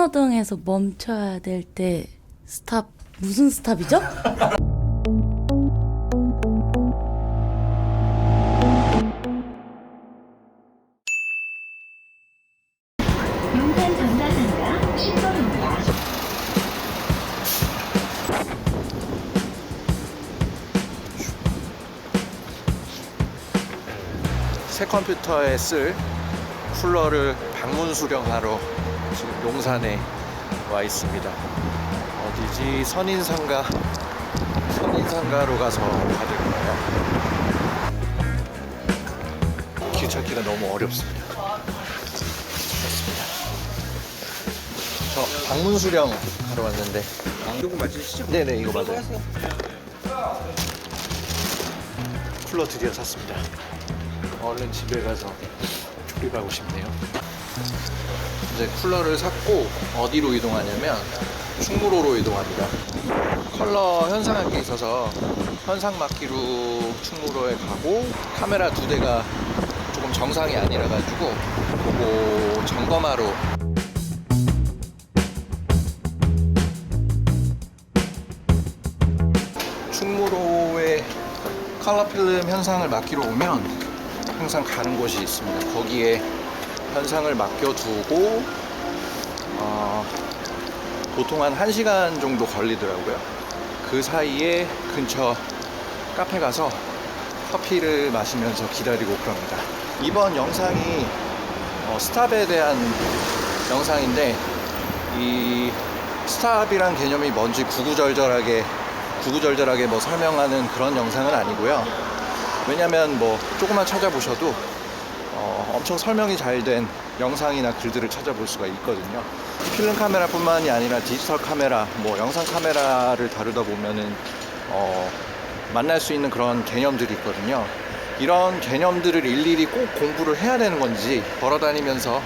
신호등에서 멈춰야 될 때 스탑, 무슨 스탑이죠? 용산 전자상가 신도입니다. 새 컴퓨터에 쓸 쿨러를 방문 수령하러 지금 용산에 와 있습니다. 어디지? 선인상가로 가서 받을 거예요. 길 찾기가 너무 어렵습니다. 좋습니다. 저 방문 수령 하러 왔는데. 이거 맞으시죠? 네네, 이거 맞아요. 쿨러 드디어 샀습니다. 얼른 집에 가서 조립하고 싶네요. 이제 쿨러를 샀고 어디로 이동하냐면 충무로로 이동합니다. 컬러 현상한 게 있어서 현상 맞기로 충무로에 가고 카메라 2대가 조금 정상이 아니라 가지고 그거 점검하러 충무로에 컬러 필름 현상을 맡기러 오면 항상 가는 곳이 있습니다. 거기에 현상을 맡겨두고 보통 한 1시간 정도 걸리더라고요. 그 사이에 근처 카페 가서 커피를 마시면서 기다리고 그럽니다. 이번 영상이 스탑에 대한 영상인데 이 스탑이란 개념이 뭔지 구구절절하게 뭐 설명하는 그런 영상은 아니고요. 왜냐면 뭐 조금만 찾아보셔도 엄청 설명이 잘 된 영상이나 글들을 찾아볼 수가 있거든요. 필름 카메라뿐만이 아니라 디지털 카메라, 뭐 영상 카메라를 다루다 보면은 만날 수 있는 그런 개념들이 있거든요. 이런 개념들을 일일이 꼭 공부를 해야 되는 건지 걸어다니면서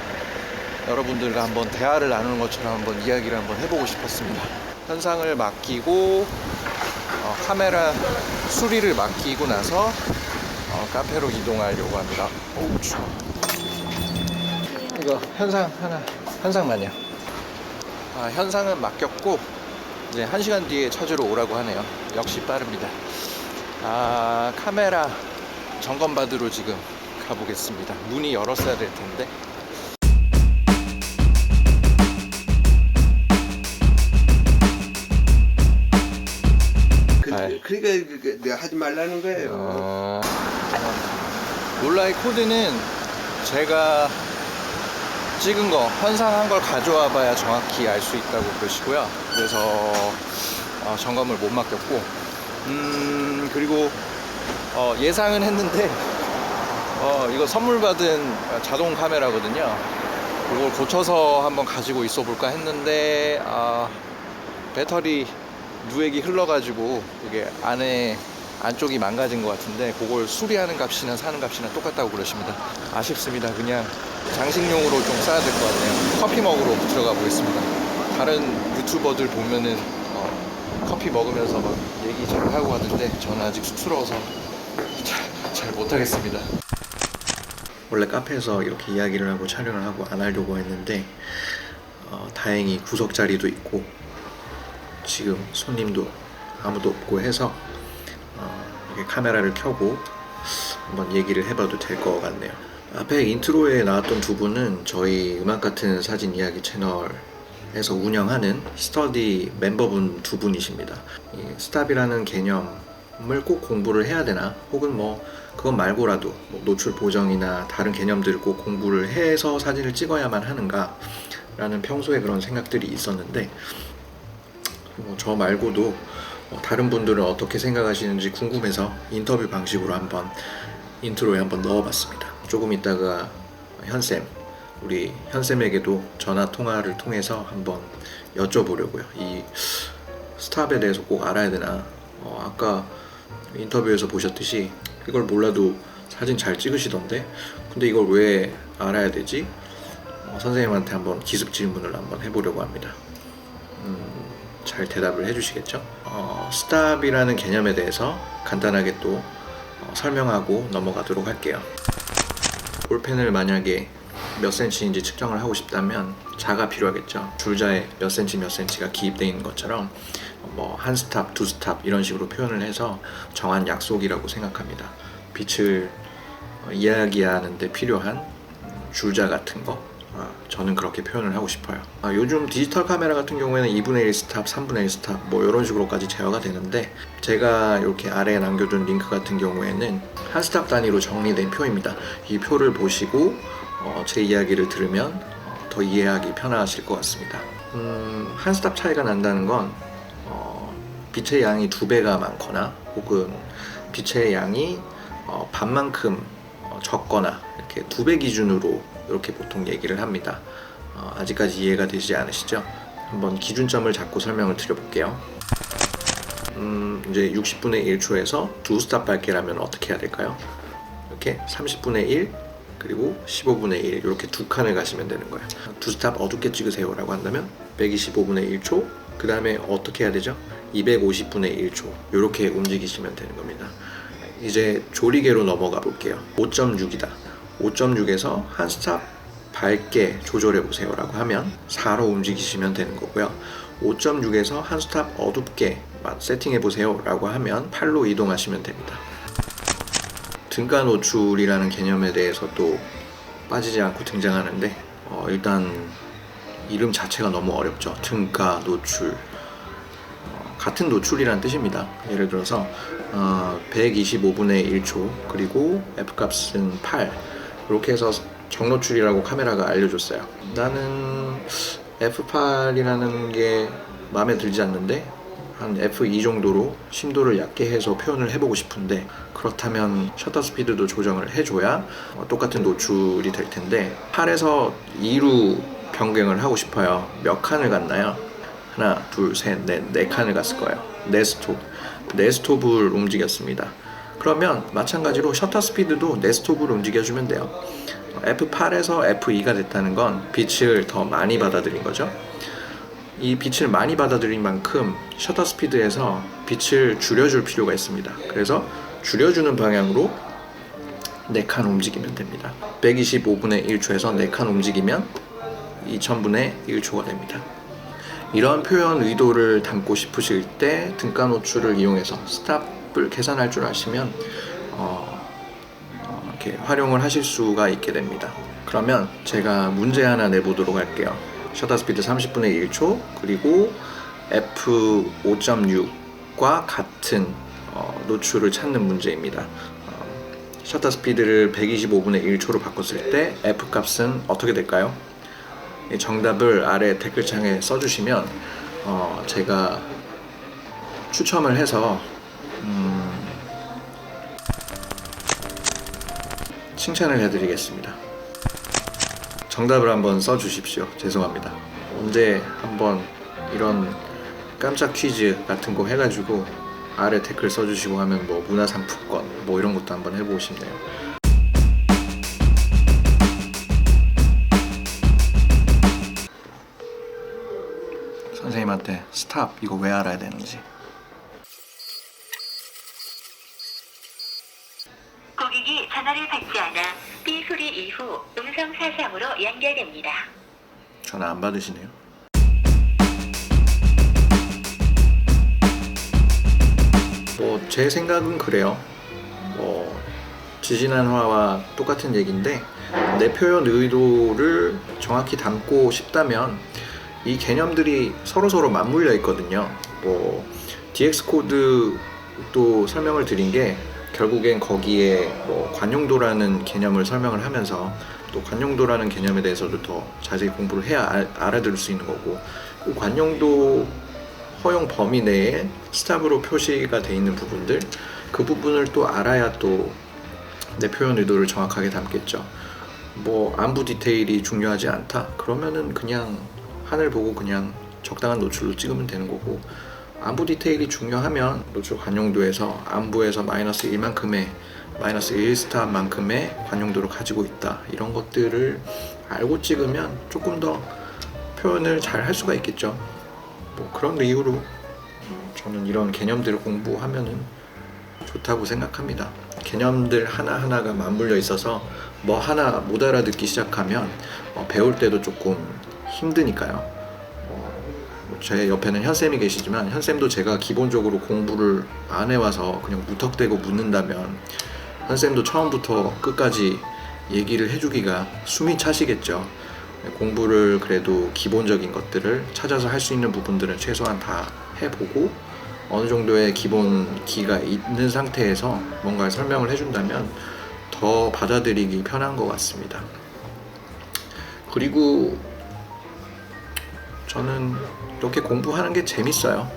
여러분들과 한번 대화를 나누는 것처럼 한번 이야기를 한번 해보고 싶었습니다. 현상을 맡기고 카메라 수리를 맡기고 나서 카페로 이동하려고 합니다. 오우 추워. 이거 현상만요. 현상은 맡겼고 이제 1시간 뒤에 찾으러 오라고 하네요. 역시 빠릅니다. 카메라 점검 받으러 지금 가보겠습니다. 문이 열었어야 될 텐데. 그러니까 내가 하지 말라는 거예요. 온라인 코드는 제가 찍은 거, 현상한 걸 가져와 봐야 정확히 알 수 있다고 그러시고요. 그래서 점검을 못 맡겼고 그리고 예상은 했는데 이거 선물 받은 자동 카메라거든요. 그걸 고쳐서 한번 가지고 있어 볼까 했는데 배터리 누액이 흘러가지고 그게 안쪽이 망가진 것 같은데 그걸 수리하는 값이나 사는 값이나 똑같다고 그러십니다. 아쉽습니다. 그냥 장식용으로 좀 써야 될 것 같네요. 커피 먹으러 들어가 보겠습니다. 다른 유튜버들 보면은 커피 먹으면서 막 얘기 잘 하고 하던데 저는 아직 쑥스러워서 잘 못하겠습니다. 원래 카페에서 이렇게 이야기를 하고 촬영을 하고 안 하려고 했는데 다행히 구석 자리도 있고 지금 손님도 아무도 없고 해서 이렇게 카메라를 켜고 한번 얘기를 해봐도 될 것 같네요. 앞에 인트로에 나왔던 두 분은 저희 음악 같은 사진 이야기 채널에서 운영하는 스터디 멤버분 두 분이십니다. 이 스탑이라는 개념을 꼭 공부를 해야 되나, 혹은 뭐 그것 말고라도 뭐 노출 보정이나 다른 개념들을 꼭 공부를 해서 사진을 찍어야만 하는가 라는 평소에 그런 생각들이 있었는데 저 말고도 다른 분들은 어떻게 생각하시는지 궁금해서 인터뷰 방식으로 한번 인트로에 한번 넣어봤습니다. 조금 있다가 우리 현쌤에게도 전화 통화를 통해서 한번 여쭤보려고요. 이 스탑에 대해서 꼭 알아야 되나. 아까 인터뷰에서 보셨듯이 이걸 몰라도 사진 잘 찍으시던데 근데 이걸 왜 알아야 되지? 선생님한테 한번 기습 질문을 한번 해보려고 합니다. 잘 대답을 해주시겠죠? 스탑이라는 개념에 대해서 간단하게 또 설명하고 넘어가도록 할게요. 볼펜을 만약에 몇 cm인지 측정을 하고 싶다면 자가 필요하겠죠. 줄자에 몇 cm가 기입되어 있는 것처럼 뭐 한 스탑, 두 스탑 이런 식으로 표현을 해서 정한 약속이라고 생각합니다. 빛을 이야기하는 데 필요한 줄자 같은 거, 저는 그렇게 표현을 하고 싶어요. 요즘 디지털 카메라 같은 경우에는 2분의 1 스탑, 3분의 1 스탑 뭐 이런 식으로까지 제어가 되는데, 제가 이렇게 아래에 남겨둔 링크 같은 경우에는 한 스탑 단위로 정리된 표입니다. 이 표를 보시고 제 이야기를 들으면 더 이해하기 편하실 것 같습니다. 한 스탑 차이가 난다는 건 빛의 양이 2배가 많거나 혹은 빛의 양이 반만큼 적거나 이렇게 2배 기준으로 이렇게 보통 얘기를 합니다. 아직까지 이해가 되지 않으시죠? 한번 기준점을 잡고 설명을 드려볼게요. 이제 60분의 1초에서 2스탑 밝기라면 어떻게 해야 될까요? 이렇게 30분의 1 그리고 15분의 1 이렇게 두 칸을 가시면 되는 거예요. 2스탑 어둡게 찍으세요 라고 한다면 125분의 1초, 그 다음에 어떻게 해야 되죠? 250분의 1초 이렇게 움직이시면 되는 겁니다. 이제 조리개로 넘어가 볼게요. 5.6이다. 5.6에서 한 스탑 밝게 조절해 보세요 라고 하면 4로 움직이시면 되는 거고요. 5.6에서 한 스탑 어둡게 세팅해 보세요 라고 하면 8로 이동하시면 됩니다. 등가 노출이라는 개념에 대해서 또 빠지지 않고 등장하는데, 일단 이름 자체가 너무 어렵죠. 등가 노출, 같은 노출이라는 뜻입니다. 예를 들어서 125분의 1초 그리고 F값은 8 이렇게 해서 정노출이라고 카메라가 알려줬어요. 나는 F8이라는 게 마음에 들지 않는데 한 F2 정도로 심도를 얕게 해서 표현을 해보고 싶은데, 그렇다면 셔터 스피드도 조정을 해줘야 똑같은 노출이 될 텐데 8에서 2로 변경을 하고 싶어요. 몇 칸을 갔나요? 하나, 둘, 셋, 넷, 네 칸을 갔을 거예요. 네 스톱을 움직였습니다. 그러면 마찬가지로 셔터 스피드도 네 스톱을 움직여주면 돼요. F8에서 F2가 됐다는 건 빛을 더 많이 받아들인 거죠. 이 빛을 많이 받아들인 만큼 셔터 스피드에서 빛을 줄여줄 필요가 있습니다. 그래서 줄여주는 방향으로 4칸 움직이면 됩니다. 125분의 1초에서 4칸 움직이면 2000분의 1초가 됩니다. 이런 표현 의도를 담고 싶으실 때 등가 노출을 이용해서 스탑을 계산할 줄 아시면 이렇게 활용을 하실 수가 있게 됩니다. 그러면 제가 문제 하나 내보도록 할게요. 셔터 스피드 30분의 1초 그리고 F5.6과 같은 노출을 찾는 문제입니다. 셔터 스피드를 125분의 1초로 바꿨을 때 F 값은 어떻게 될까요? 정답을 아래 댓글창에 써주시면 제가 추첨을 해서 칭찬을 해드리겠습니다. 정답을 한번 써주십시오. 죄송합니다. 언제 한번 이런 깜짝 퀴즈 같은 거 해가지고 아래 댓글 써주시고 하면 뭐 문화상품권 뭐 이런 것도 한번 해보고 싶네요. 선생님한테 스탑 이거 왜 알아야 되는지. 고객이 전화를 받지 않아 삐 소리 이후 음성 사상으로 연결됩니다. 전화 안 받으시네요. 뭐 제 생각은 그래요. 지진한화와 똑같은 얘기인데, 내 표현 의도를 정확히 담고 싶다면 이 개념들이 서로 맞물려 있거든요. 뭐 DX 코드도 설명을 드린 게 결국엔 거기에 뭐 관용도라는 개념을 설명을 하면서, 또 관용도라는 개념에 대해서도 더 자세히 공부를 해야 알아들을 수 있는 거고, 그 관용도 허용 범위 내에 스탑으로 표시가 돼 있는 부분들, 그 부분을 또 알아야 또 내 표현 의도를 정확하게 담겠죠. 뭐 안부 디테일이 중요하지 않다 그러면은 그냥 하늘 보고 그냥 적당한 노출로 찍으면 되는 거고, 안부 디테일이 중요하면 노출 관용도에서 안부에서 마이너스 1만큼의 마이너스 1스탑만큼의 관용도를 가지고 있다, 이런 것들을 알고 찍으면 조금 더 표현을 잘 할 수가 있겠죠. 뭐 그런 이유로 저는 이런 개념들을 공부하면은 좋다고 생각합니다. 개념들 하나하나가 맞물려 있어서 뭐 하나 못 알아듣기 시작하면 배울 때도 조금 힘드니까요. 제 옆에는 현쌤이 계시지만 현쌤도 제가 기본적으로 공부를 안 해와서 그냥 무턱대고 묻는다면 현쌤도 처음부터 끝까지 얘기를 해주기가 숨이 차시겠죠. 공부를 그래도 기본적인 것들을 찾아서 할 수 있는 부분들은 최소한 다 해보고 어느 정도의 기본 기가 있는 상태에서 뭔가를 설명을 해준다면 더 받아들이기 편한 것 같습니다. 그리고 저는 이렇게 공부하는 게 재밌어요.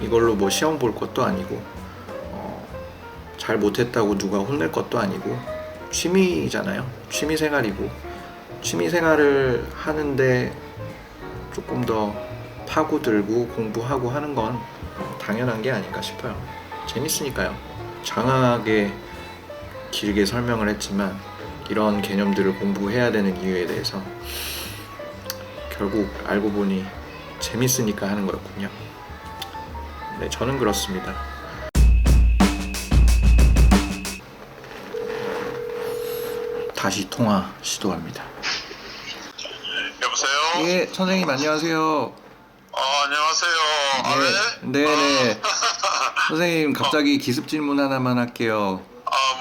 이걸로 뭐 시험 볼 것도 아니고 잘 못했다고 누가 혼낼 것도 아니고 취미잖아요. 취미생활이고 취미생활을 하는데 조금 더 파고들고 공부하고 하는 건 당연한 게 아닐까 싶어요. 재밌으니까요. 장황하게 길게 설명을 했지만 이런 개념들을 공부해야 되는 이유에 대해서 결국 알고 보니 재밌으니까 하는 거였군요. 네, 저는 그렇습니다. 다시 통화 시도합니다. 여보세요? 예, 선생님 안녕하세요. 안녕하세요. 네네. 선생님 갑자기 기습 질문 하나만 할게요.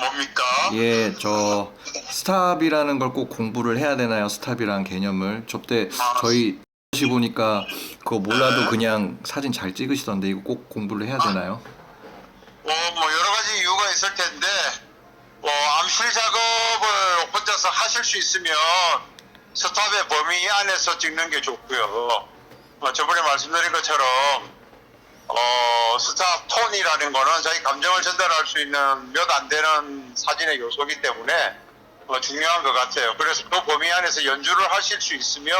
뭡니까? 예, 저 스탑이라는 걸 꼭 공부를 해야 되나요? 스탑이라는 개념을. 저때 저희 시 보니까 그거 몰라도 그냥 사진 잘 찍으시던데 이거 꼭 공부를 해야 되나요? 뭐 여러 가지 이유가 있을 텐데, 암실 작업을 혼자서 하실 수 있으면 스탑의 범위 안에서 찍는 게 좋고요. 저번에 말씀드린 것처럼 스탑 톤이라는 거는 자기 감정을 전달할 수 있는 몇 안 되는 사진의 요소이기 때문에 중요한 것 같아요. 그래서 그 범위 안에서 연주를 하실 수 있으면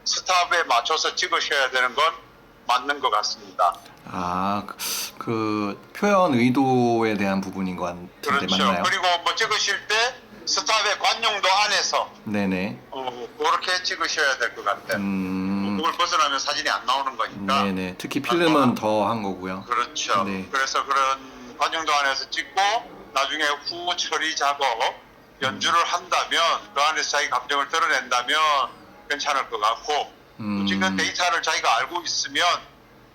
스탑에 맞춰서 찍으셔야 되는 건 맞는 것 같습니다. 그 표현 의도에 대한 부분인 것 같은데 그렇죠. 맞나요? 그리고 뭐 찍으실 때 스탑의 관용도 안에서 네네. 그렇게 찍으셔야 될 것 같아요. 그걸 벗어나면 사진이 안 나오는 거니까. 네네. 특히 필름은 더 한 거고요. 그렇죠. 네. 그래서 그런 관용도 안에서 찍고 나중에 후 처리 작업 연주를 한다면 그 안에서 자기 감정을 드러낸다면 괜찮을 것 같고 찍는 데이터를 자기가 알고 있으면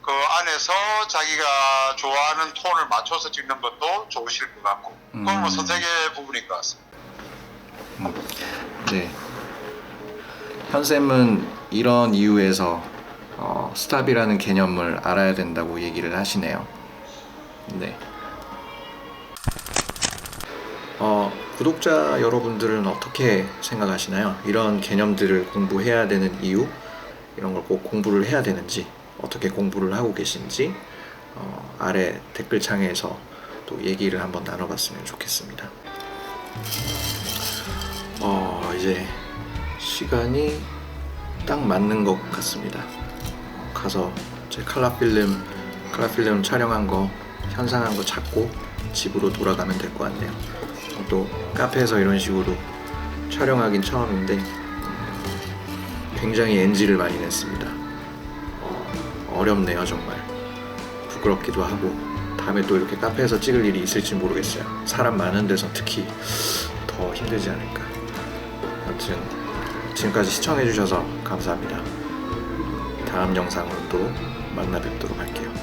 그 안에서 자기가 좋아하는 톤을 맞춰서 찍는 것도 좋으실 것 같고 그건 뭐 선택의 부분인 것 같습니다. 네. 현쌤은 이런 이유에서 스탑이라는 개념을 알아야 된다고 얘기를 하시네요. 네. 구독자 여러분들은 어떻게 생각하시나요? 이런 개념들을 공부해야 되는 이유, 이런 걸 꼭 공부를 해야 되는지, 어떻게 공부를 하고 계신지 아래 댓글창에서 또 얘기를 한번 나눠봤으면 좋겠습니다. 이제 시간이 딱 맞는 것 같습니다. 가서 제 칼라필름 촬영한 거, 현상한 거 찾고 집으로 돌아가면 될 것 같네요. 또 카페에서 이런 식으로 촬영하긴 처음인데 굉장히 NG를 많이 냈습니다. 어렵네요 정말. 부끄럽기도 하고 다음에 또 이렇게 카페에서 찍을 일이 있을지 모르겠어요. 사람 많은 데서 특히 더 힘들지 않을까. 아무튼 지금까지 시청해주셔서 감사합니다. 다음 영상으로 또 만나 뵙도록 할게요.